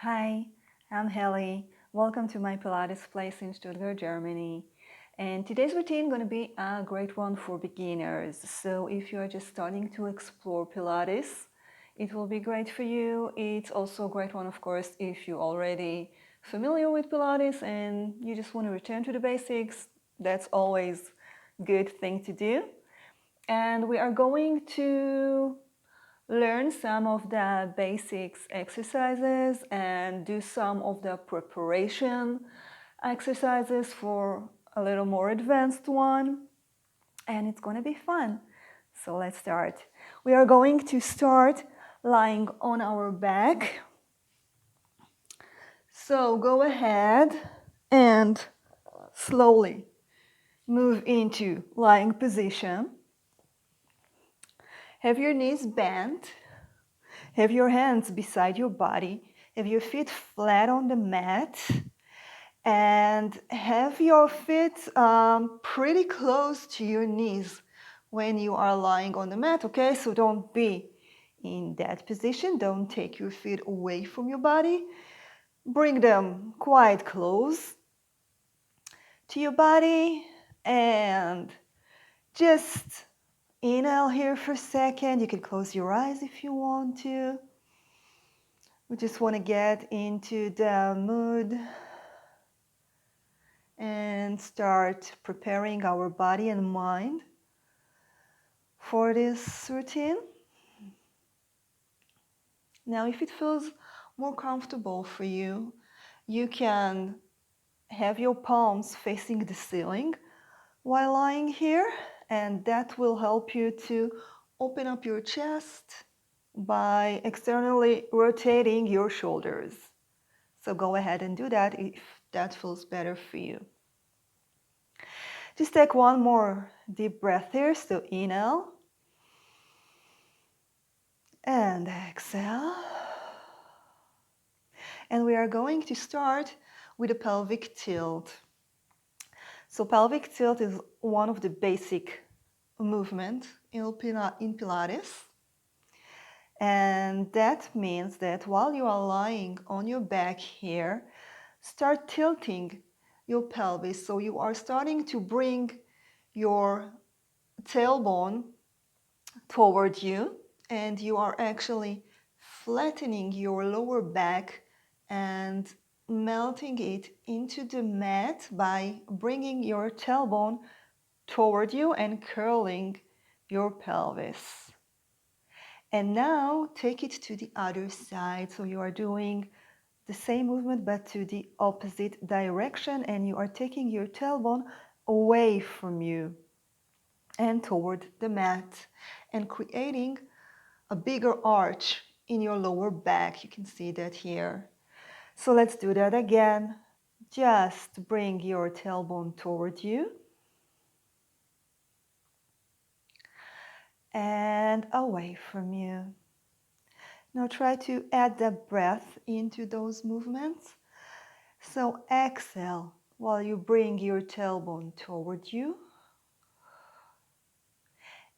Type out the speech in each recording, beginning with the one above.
Hi, I'm Heli. Welcome to my Pilates place in Stuttgart, Germany. And today's routine is going to be a great one for beginners. So if you are just starting to explore Pilates, it will be great for you. It's also a great one, of course, if you're already familiar with Pilates and you just want to return to the basics. That's always a good thing to do. And we are going to learn some of the basics exercises and do some of the preparation exercises for a little more advanced one, and it's going to be fun. So let's start. We are going to start lying on our back. So go ahead and slowly move into lying position. Have your knees bent. Have your hands beside your body. Have your feet flat on the mat. And have your feet pretty close to your knees when you are lying on the mat, okay? So don't be in that position. Don't take your feet away from your body. Bring them quite close to your body and just inhale here for a second. You can close your eyes if you want to. We just want to get into the mood and start preparing our body and mind for this routine. Now, if it feels more comfortable for you, you can have your palms facing the ceiling while lying here, and that will help you to open up your chest by externally rotating your shoulders. So go ahead and do that if that feels better for you. Just take one more deep breath here. So inhale and exhale. And we are going to start with a pelvic tilt. So pelvic tilt is one of the basic movements in Pilates. And that means that while you are lying on your back here, start tilting your pelvis. So you are starting to bring your tailbone toward you, and you are actually flattening your lower back and melting it into the mat by bringing your tailbone toward you and curling your pelvis. And now take it to the other side. So you are doing the same movement but to the opposite direction, and you are taking your tailbone away from you and toward the mat and creating a bigger arch in your lower back. You can see that here. So let's do that again. Just bring your tailbone toward you and away from you. Now try to add the breath into those movements. So exhale while you bring your tailbone toward you,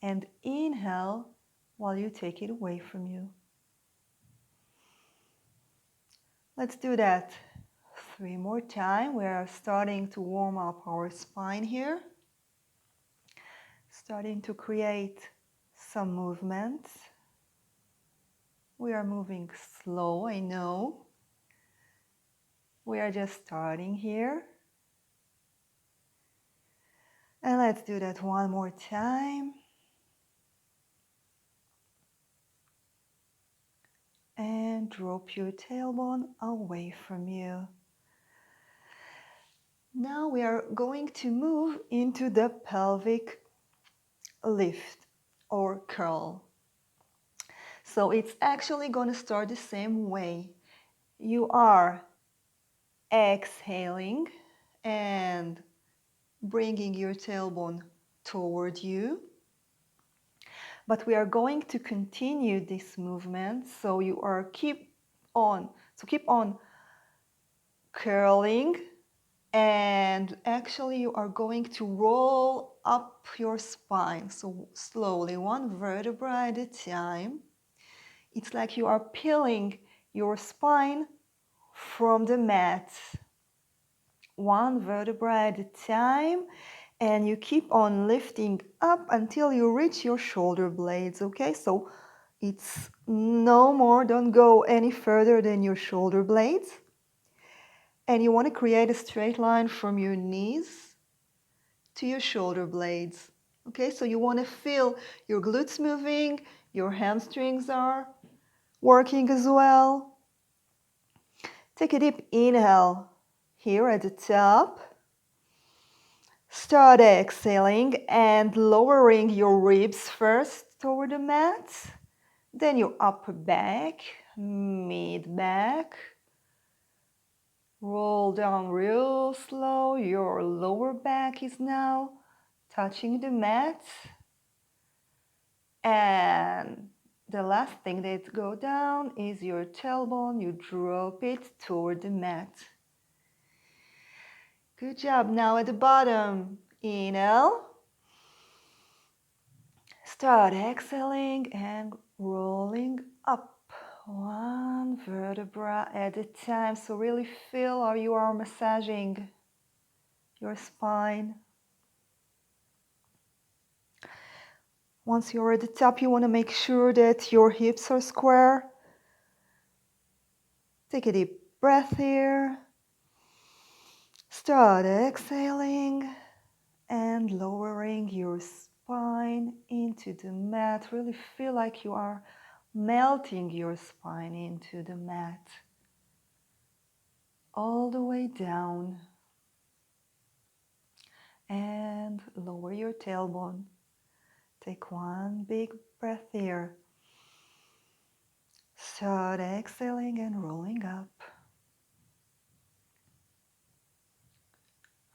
and inhale while you take it away from you. Let's do that 3 more times. We are starting to warm up our spine here, starting to create some movements. We are moving slow, I know. We are just starting here. And let's do that one more time. And drop your tailbone away from you. Now we are going to move into the pelvic lift or curl. So it's actually going to start the same way. You are exhaling and bringing your tailbone toward you. But we are going to continue this movement. So you are keep on curling, and actually you are going to roll up your spine. So slowly, one vertebra at a time. It's like you are peeling your spine from the mat, one vertebra at a time, and you keep on lifting up until you reach your shoulder blades, okay? So it's no more, don't go any further than your shoulder blades. And you want to create a straight line from your knees to your shoulder blades. Okay, so you want to feel your glutes moving, your hamstrings are working as well. Take a deep inhale here at the top. Start exhaling and lowering your ribs first toward the mat, then your upper back, mid back. Roll down real slow. Your lower back is now touching the mat. And the last thing that go down is your tailbone. You drop it toward the mat. Good job. Now at the bottom, inhale. Start exhaling and rolling up. One vertebra at a time. So really feel how you are massaging your spine. Once you're at the top, you want to make sure that your hips are square. Take a deep breath here. Start exhaling and lowering your spine into the mat. Really feel like you are melting your spine into the mat. All the way down. And lower your tailbone. Take one big breath here. Start exhaling and rolling up.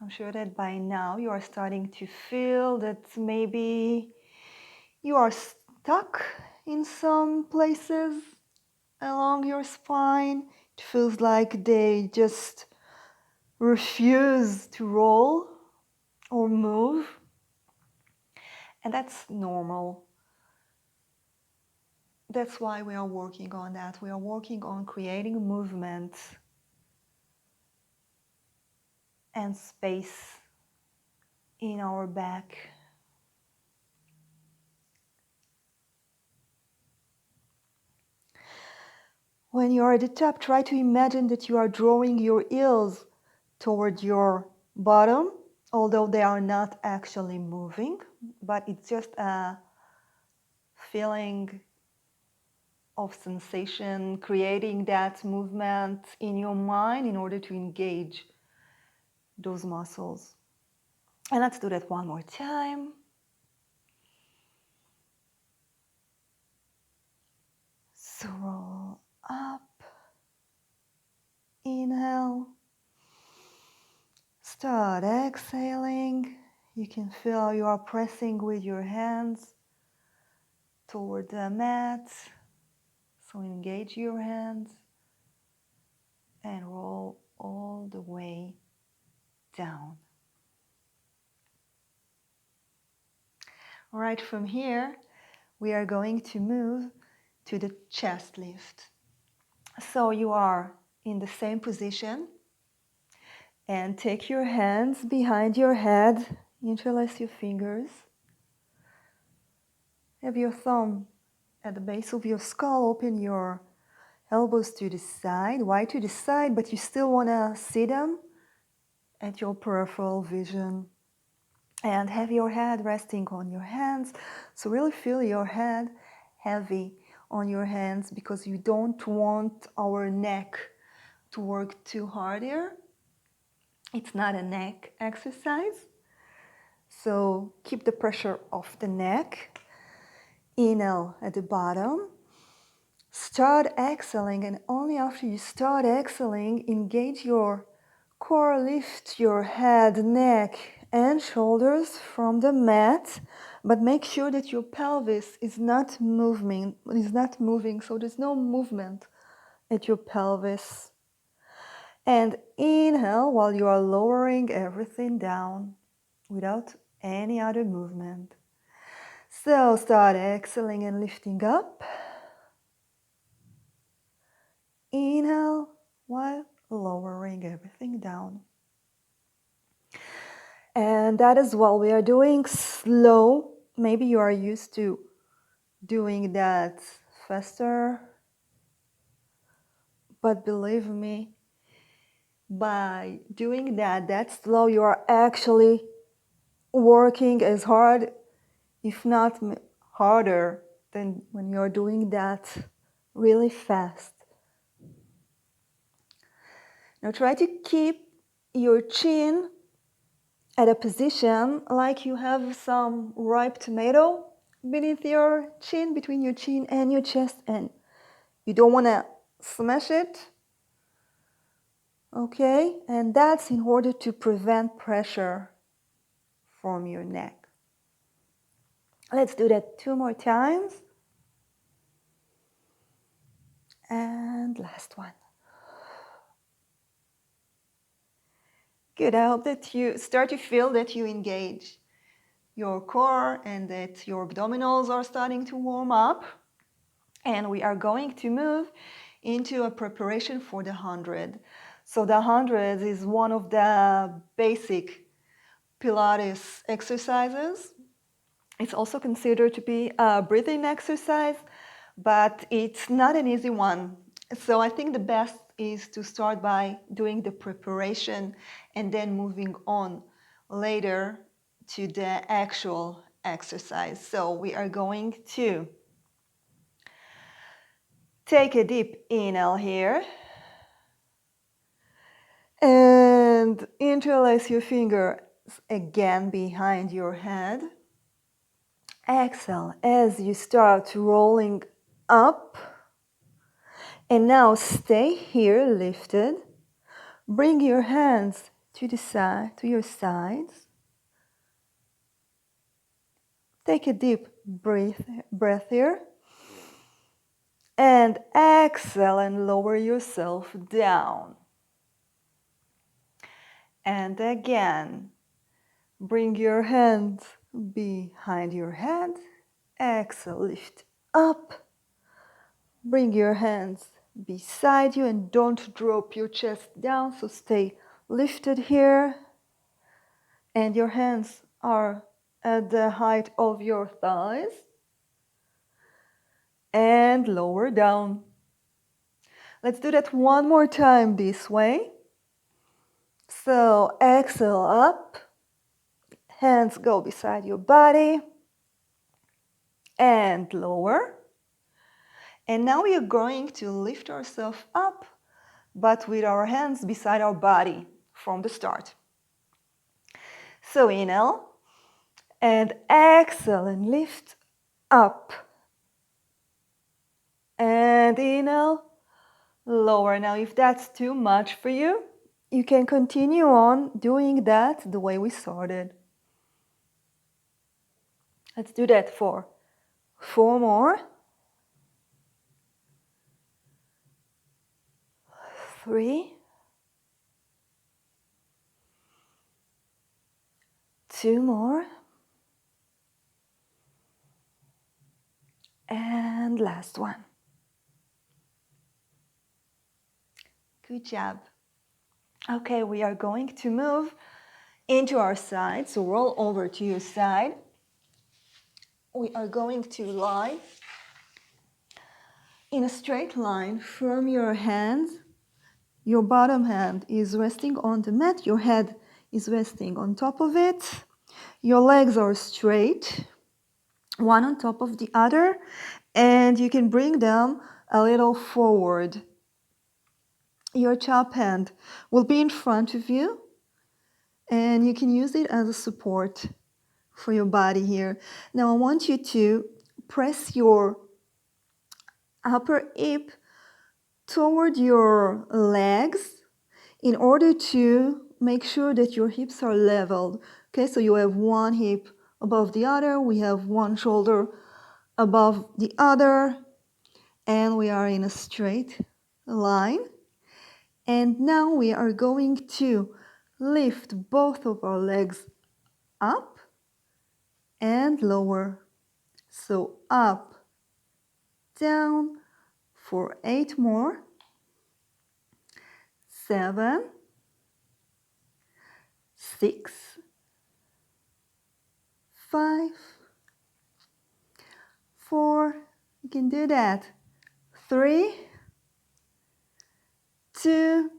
I'm sure that by now you are starting to feel that maybe you are stuck in some places along your spine. It feels like they just refuse to roll or move. And that's normal. That's why we are working on that. We are working on creating movement and space in our back. When you are at the top, try to imagine that you are drawing your heels toward your bottom, although they are not actually moving, but it's just a feeling of sensation, creating that movement in your mind in order to engage those muscles. And let's do that one more time. So roll up, inhale, start exhaling. You can feel you are pressing with your hands toward the mat. So engage your hands and roll all the way down. All right, from here, we are going to move to the chest lift. So you are in the same position and take your hands behind your head, interlace your fingers. Have your thumb at the base of your skull, open your elbows to the side, wide to the side, but you still want to see them at your peripheral vision. And have your head resting on your hands. So really feel your head heavy on your hands because you don't want our neck to work too hard here. It's not a neck exercise. So keep the pressure off the neck. Inhale at the bottom. Start exhaling, and only after you start exhaling, engage your core, lift your head, neck, and shoulders from the mat, but make sure that your pelvis is not moving, so there's no movement at your pelvis. And inhale while you are lowering everything down without any other movement. So start exhaling and lifting up. Inhale while bring everything down. And that as well, we are doing slow. Maybe you are used to doing that faster, but believe me, by doing that slow, you are actually working as hard, if not harder, than when you're doing that really fast. Now try to keep your chin at a position like you have some ripe tomato beneath your chin, between your chin and your chest, and you don't want to smash it. Okay, and that's in order to prevent pressure from your neck. Let's do that 2 more times. And last one. Good. I hope that you start to feel that you engage your core and that your abdominals are starting to warm up. And we are going to move into a preparation for the 100. So the 100 is one of the basic Pilates exercises. It's also considered to be a breathing exercise, but it's not an easy one. So I think the best is to start by doing the preparation and then moving on later to the actual exercise. So we are going to take a deep inhale here and interlace your fingers again behind your head. Exhale as you start rolling up. And now stay here lifted. Bring your hands to the side, to your sides. Take a deep breath here. And exhale and lower yourself down. And again, bring your hands behind your head. Exhale, lift up. Bring your hands beside you and don't drop your chest down, so stay lifted here. And your hands are at the height of your thighs. And lower down. Let's do that one more time this way. So exhale up. Hands go beside your body. And lower. And now we are going to lift ourselves up, but with our hands beside our body from the start. So inhale and exhale and lift up. And inhale, lower. Now if that's too much for you, you can continue on doing that the way we started. Let's do that for 4 more. 3. 2 more. And last one. Good job. Okay, we are going to move into our side. So roll over to your side. We are going to lie in a straight line from your hands. Your bottom hand is resting on the mat. Your head is resting on top of it. Your legs are straight, one on top of the other, and you can bring them a little forward. Your top hand will be in front of you, and you can use it as a support for your body here. Now I want you to press your upper hip toward your legs in order to make sure that your hips are leveled. Okay, so you have one hip above the other, we have one shoulder above the other, and we are in a straight line. And now we are going to lift both of our legs up and lower. So up, down for 8 more. 7, 6, 5, 4, you can do that, 3, 2,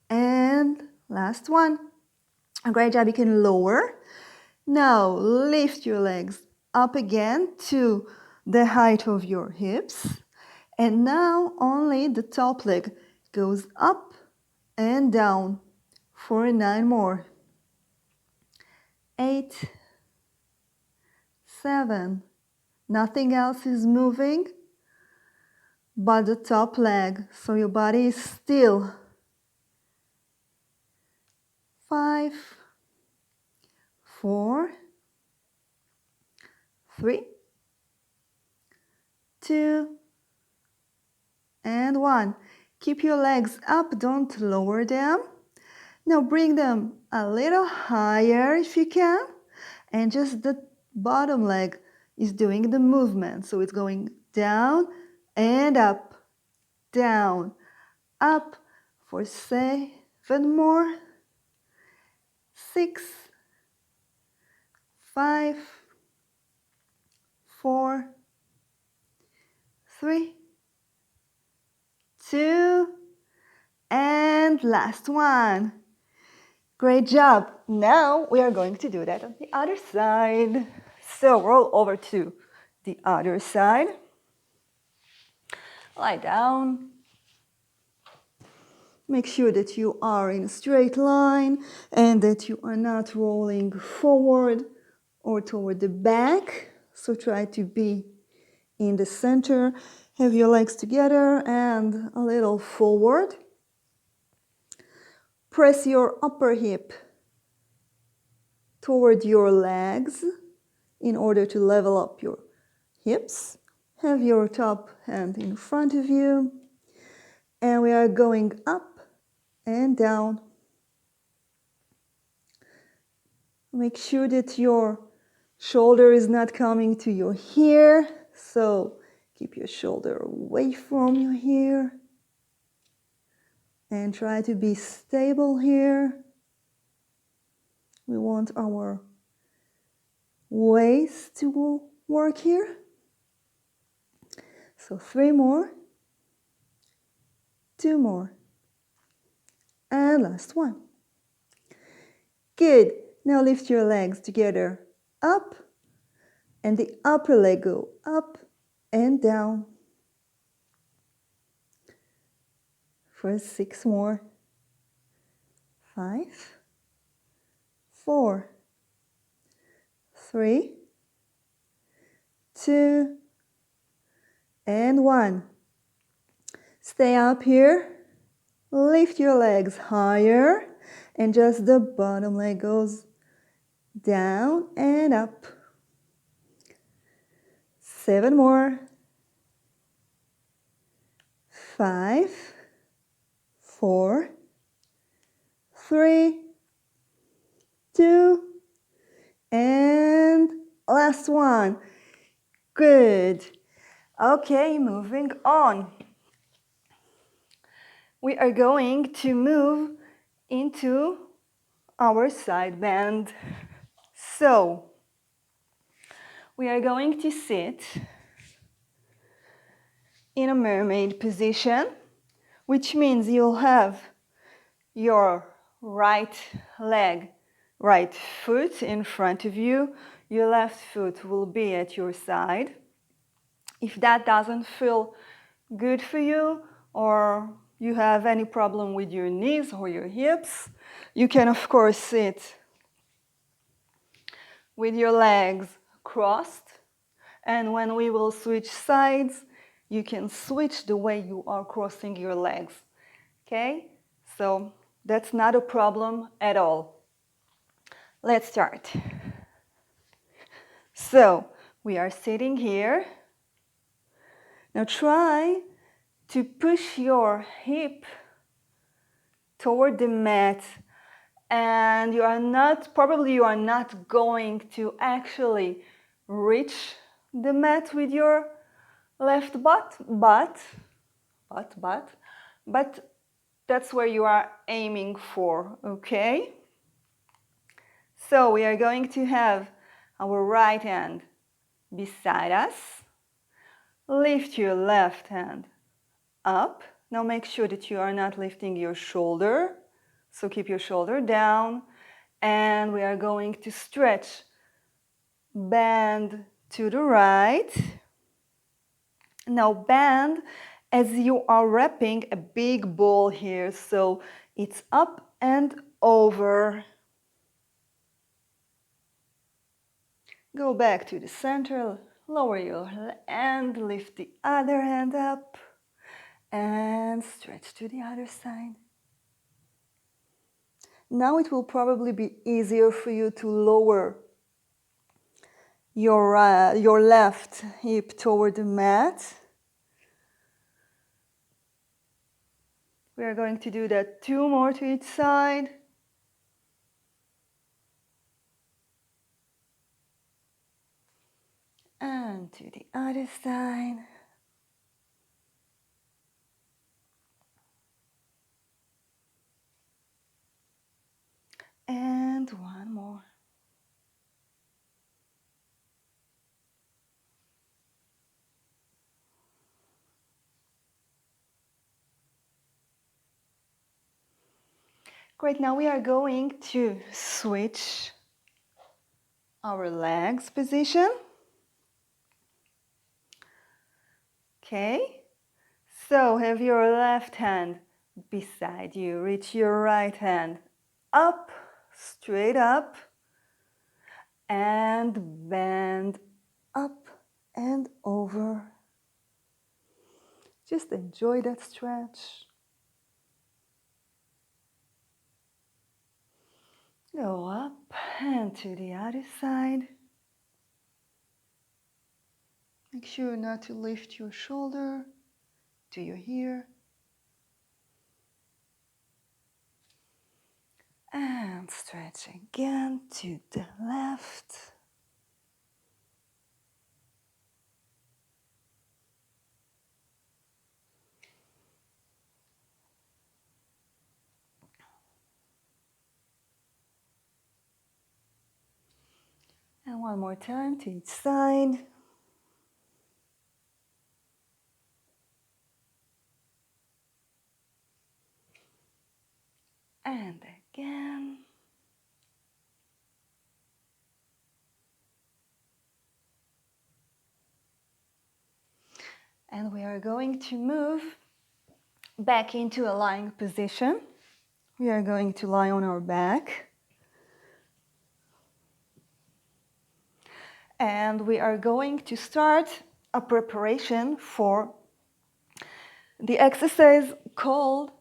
and last one. A great job, you can lower. Now lift your legs up again to the height of your hips. And now only the top leg goes up and down for 9 more. 8, 7, nothing else is moving but the top leg, so your body is still. 5, 4, 3, 2, and 1. Keep your legs up, don't lower them. Now bring them a little higher if you can, and just the bottom leg is doing the movement. So it's going down and up, down, up for 7 more, 6, 5, 4, 3, 2, and last one. Great job. Now we are going to do that on the other side. So roll over to the other side. Lie down. Make sure that you are in a straight line and that you are not rolling forward or toward the back. So try to be in the center. Have your legs together and a little forward. Press your upper hip toward your legs in order to level up your hips. Have your top hand in front of you. And we are going up and down. Make sure that your shoulder is not coming to your ear. So keep your shoulder away from your ear. And try to be stable here. We want our waist to work here. So 3 more, 2 more, and last one. Good. Now lift your legs together up, and the upper leg go up and down for 6 more. 5, 4, 3, 2, and 1. Stay up here. Lift your legs higher, and just the bottom leg goes down and up. 7 more. 5, 4, 3, 2, and last one. Good. Okay, moving on. We are going to move into our side bend. So, we are going to sit in a mermaid position, which means you'll have your right leg, right foot in front of you. Your left foot will be at your side. If that doesn't feel good for you, or you have any problem with your knees or your hips, you can of course sit with your legs crossed, and when we will switch sides, you can switch the way you are crossing your legs. Okay? So that's not a problem at all. Let's start. So we are sitting here. Now try to push your hip toward the mat, and you are not going to actually reach the mat with your left butt, but that's where you are aiming for, okay? So we are going to have our right hand beside us. Lift your left hand up. Now make sure that you are not lifting your shoulder. So keep your shoulder down. And we are going to stretch. Bend to the right. Now bend as you are wrapping a big ball here. So it's up and over. Go back to the center. Lower your hand. Lift the other hand up. And stretch to the other side. Now it will probably be easier for you to lower your left hip toward the mat. We are going to do that 2 more to each side. And to the other side. And 1 more. Great, now we are going to switch our legs position. Okay, so have your left hand beside you. Reach your right hand up, straight up, and bend up and over. Just enjoy that stretch. Go up and to the other side. Make sure not to lift your shoulder. Do you hear? And stretch again to the left. And 1 more time to each side. And again. And we are going to move back into a lying position. We are going to lie on our back. And we are going to start a preparation for the exercise called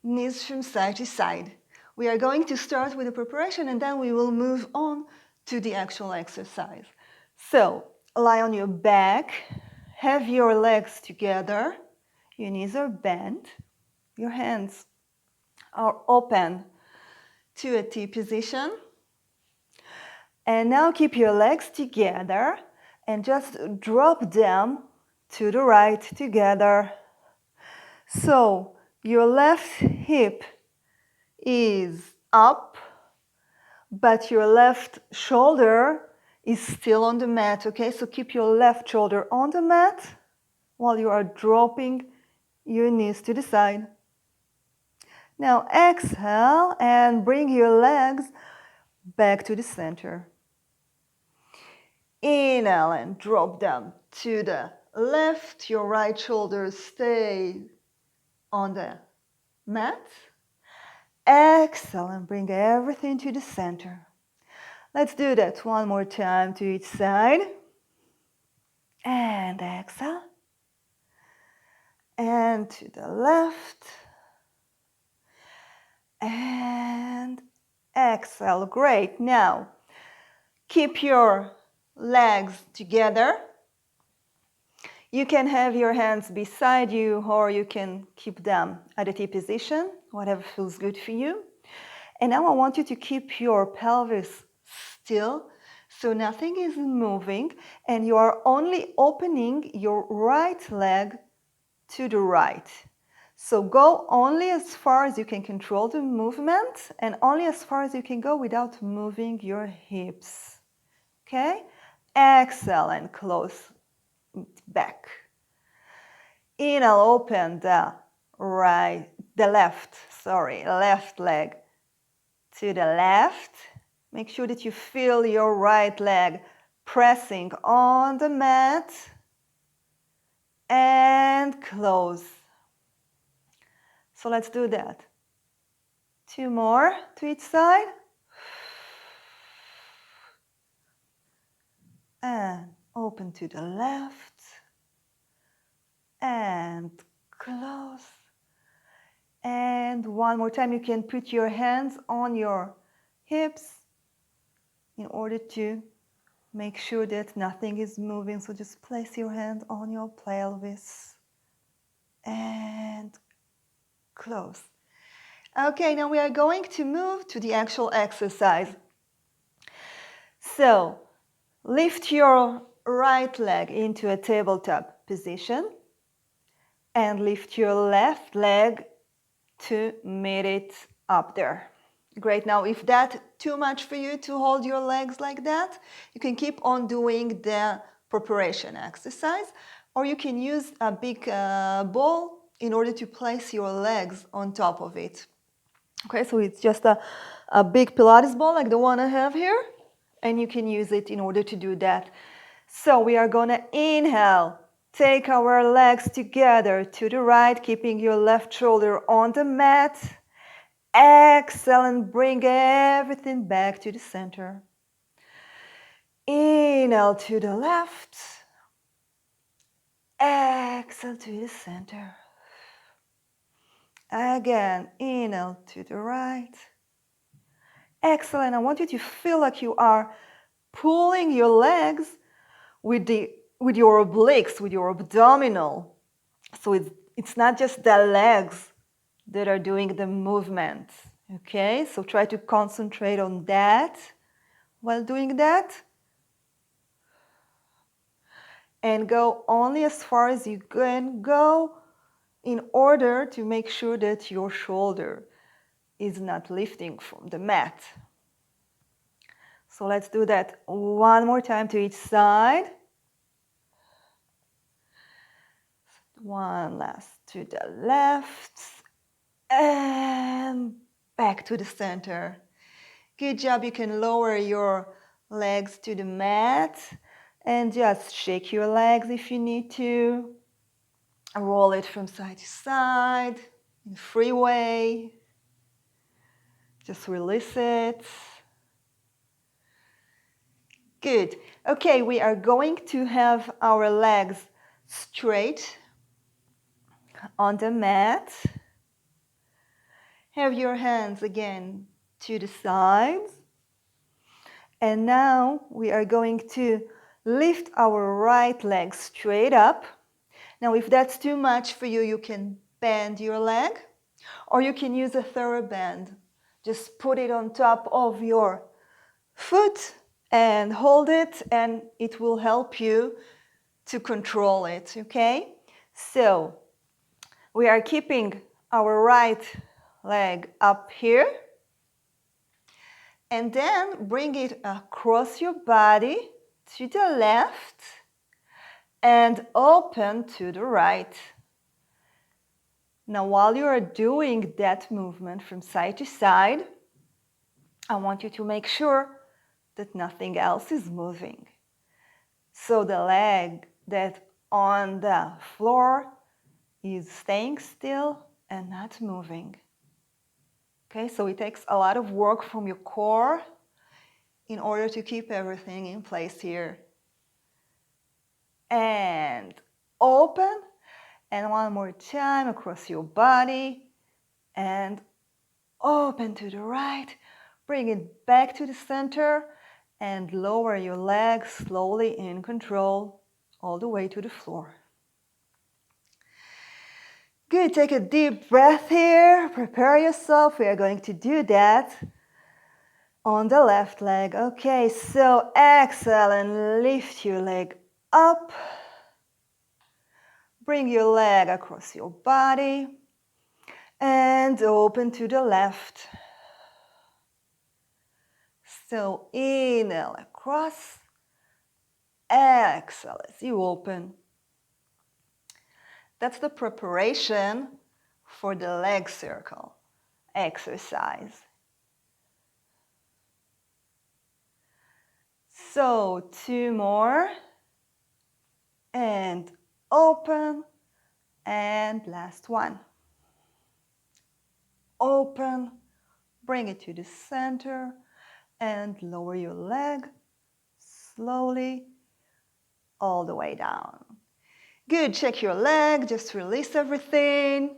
knees from side to side. We are going to start with the preparation and then we will move on to the actual exercise. So, lie on your back, have your legs together, your knees are bent, your hands are open to a T position. And now keep your legs together and just drop them to the right together. So your left hip is up, but your left shoulder is still on the mat, okay? So keep your left shoulder on the mat while you are dropping your knees to the side. Now exhale and bring your legs back to the center. Inhale and drop them to the left. Your right shoulder stays on the mat. Exhale and bring everything to the center. Let's do that 1 more time to each side. And exhale. And to the left. And exhale. Great. Now, keep your legs together. You can have your hands beside you or you can keep them at a T position, whatever feels good for you. And now I want you to keep your pelvis still so nothing is moving and you are only opening your right leg to the right. So go only as far as you can control the movement and only as far as you can go without moving your hips. Okay? Exhale and close back. Inhale, open the left leg to the left. Make sure that you feel your right leg pressing on the mat and close. So let's do that. 2 more to each side. And open to the left and close. And one more time, you can put your hands on your hips in order to make sure that nothing is moving. So just place your hand on your pelvis and close. Okay, now we are going to move to the actual exercise. So lift your right leg into a tabletop position and lift your left leg to meet it up there. Great. Now, if that's too much for you to hold your legs like that, you can keep on doing the preparation exercise, or you can use a big ball in order to place your legs on top of it. Okay, so it's just a big Pilates ball like the one I have here, and you can use it in order to do that. So we are going to inhale. Take our legs together to the right, keeping your left shoulder on the mat. Exhale and bring everything back to the center. Inhale to the left. Exhale to the center. Again, inhale to the right. Exhale, and I want you to feel like you are pulling your legs with your obliques, with your abdominal. So it's not just the legs that are doing the movement. Okay, so try to concentrate on that while doing that. And go only as far as you can go in order to make sure that your shoulder is not lifting from the mat. So let's do that one more time to each side. One last to the left and back to the center. Good job. You can lower your legs to the mat and just shake your legs if you need to. Roll it from side to side in a free way. Just release it. Good. Okay, we are going to have our legs straight on the mat. Have your hands again to the sides. And now we are going to lift our right leg straight up. Now, if that's too much for you, you can bend your leg, or you can use a TheraBand. Just put it on top of your foot and hold it, and it will help you to control it, okay? So we are keeping our right leg up here, and then bring it across your body to the left and open to the right. Now, while you are doing that movement from side to side, I want you to make sure that nothing else is moving. So the leg that on the floor is staying still and not moving. Okay, so it takes a lot of work from your core in order to keep everything in place here. And open, and one more time across your body, and open to the right. Bring it back to the center and lower your legs slowly in control all the way to the floor. Good, take a deep breath here. Prepare yourself. We are going to do that on the left leg. Okay, so exhale and lift your leg up. Bring your leg across your body. and open to the left. So inhale across, exhale as you open. That's the preparation for the leg circle exercise. So 2 more, and open, and last one. Open, bring it to the center, and lower your leg slowly all the way down. Good, check your leg, just release everything.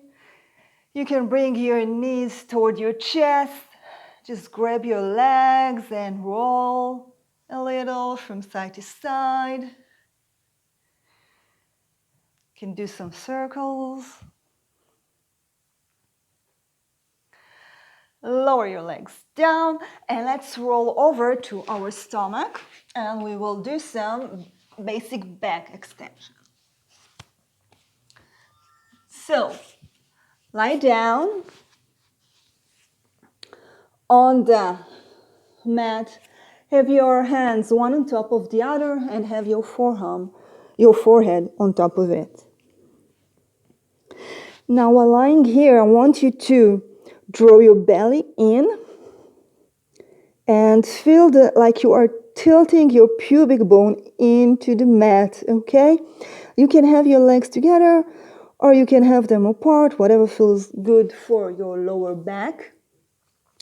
You can bring your knees toward your chest. Just grab your legs and roll a little from side to side. You can do some circles. Lower your legs down and let's roll over to our stomach and we will do some basic back extension. So, lie down on the mat. Have your hands one on top of the other and have your forehead on top of it. Now while lying here, I want you to draw your belly in and feel like you are tilting your pubic bone into the mat, okay? You can have your legs together or you can have them apart, whatever feels good for your lower back.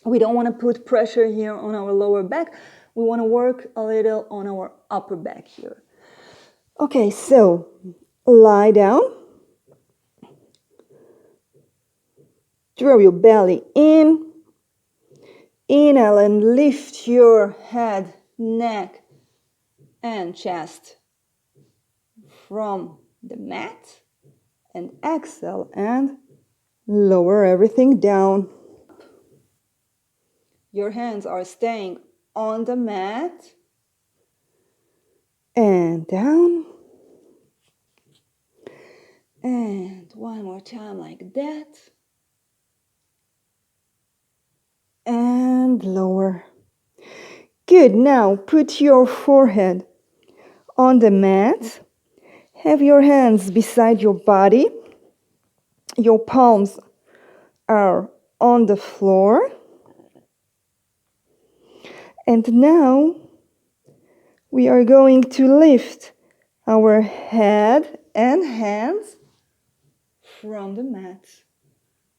We don't want to put pressure here on our lower back. We want to work a little on our upper back here. Okay, so lie down. Draw your belly in. Inhale and lift your head, neck, and chest from the mat. And exhale and lower everything down. Your hands are staying on the mat. And down. And one more time like that. And lower. Good. Now put your forehead on the mat. Have your hands beside your body. Your palms are on the floor. And now we are going to lift our head and hands from the mat.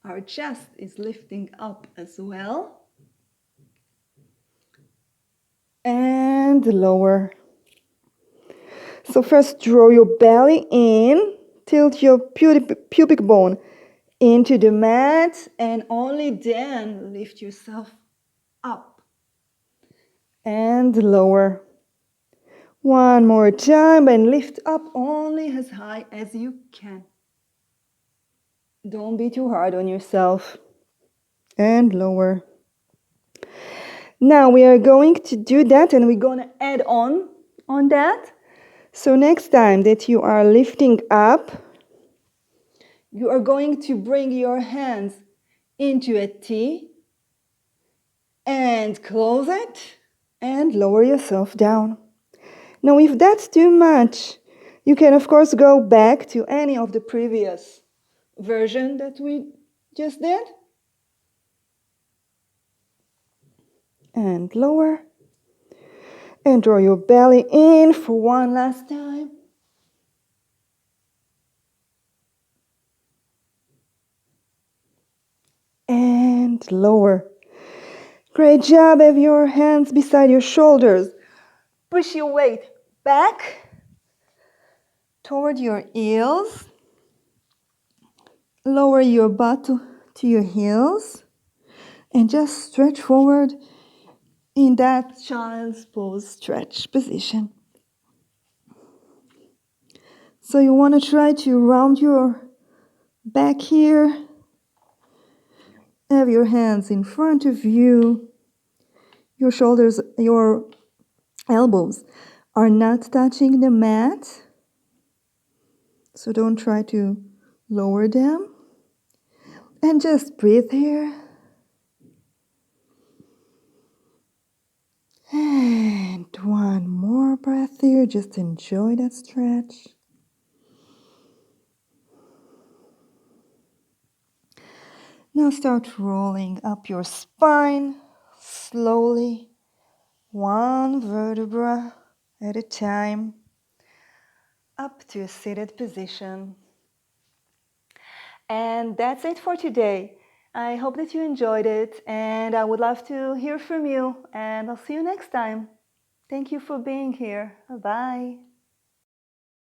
Our chest is lifting up as well. And lower. So first draw your belly in, tilt your pubic bone into the mat, and only then lift yourself up. And lower. One more time and lift up only as high as you can. Don't be too hard on yourself. And lower. Now we are going to do that and we're going to add on that. So next time that you are lifting up, you are going to bring your hands into a T and close it and lower yourself down. Now if that's too much, you can of course go back to any of the previous version that we just did. And lower. And draw your belly in for one last time. And lower. Great job. Have your hands beside your shoulders. Push your weight back toward your heels. Lower your butt to your heels. And just stretch forward in that child's pose stretch position. So you want to try to round your back here. Have your hands in front of you. Your shoulders, your elbows are not touching the mat. So don't try to lower them. And just breathe here. And one more breath here. Just enjoy that stretch. Now start rolling up your spine slowly, one vertebra at a time, up to a seated position. And that's it for today. I hope that you enjoyed it, and I would love to hear from you, and I'll see you next time. Thank you for being here. Bye-bye.